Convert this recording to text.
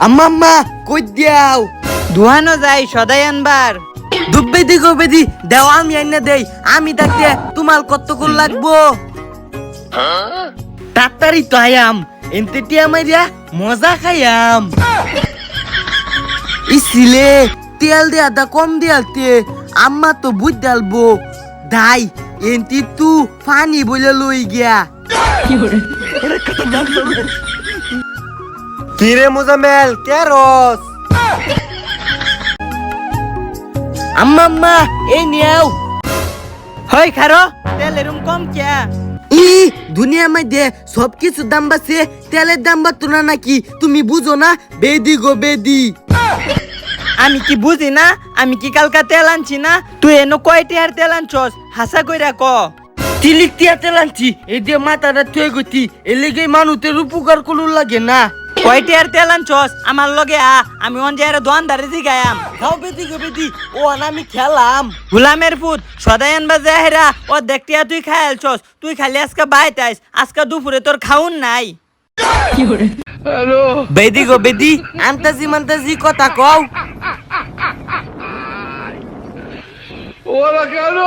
আম্মা আম্মা কই দিয়াও ধুয়ানো যাই সদাই আনবার। দুব্বেদি গোবেদি দেও আমি আইনা দেই আমি দেখতে তোমার কতক্ষণ লাগবো তাড়াতাড়ি তো আয়াম এনতে টিয়া মাইরা মজা খাইয়াম ইসিলে তেল দেয়া দা কম দিয়ালতে আম্মা তো বুঝ ডালবো দাই এনতি তু পানি বলে লই গিয়া কিরে মুজামেল কে রস আম্মা আম্মা এই নিয়াও হই খারো তেল এরম কম কিয়া? ই দুনিয়া মধ্যে সবকিছু দাম বাড়ছে তেলের দাম বাড়তো না নাকি তুমি বুঝো না বেদি গো বেদি আমি কি বুঝি না? আমি কি কালকা তেল আনছি না? তুই এনো কয়টি আর তেল আনছস হাসা কইরা ক। তিলিক টিয়া তেল আনছি এই দিয়ে মাথাটা থুয়ে গতি এর লেগে মানুষের উপকার করুন লাগে না কয়টি আর তেল আনছস আমার লগে আমি অঞ্জায়ের দোয়ানদারে জিগায়াম। খাও বেদি গো বেদি ও আমি খেলাম গুলামের ফুট সদাই আনবা জাহেরা ও দেখটিয়া তুই খায়ালছস তুই খালি আজকে বাইতাইস আজকে দুপুরে তোর খাউন নাই। বেদি গো বেদি আন্তাজি মান্তাজি কথা কও ওরা কেন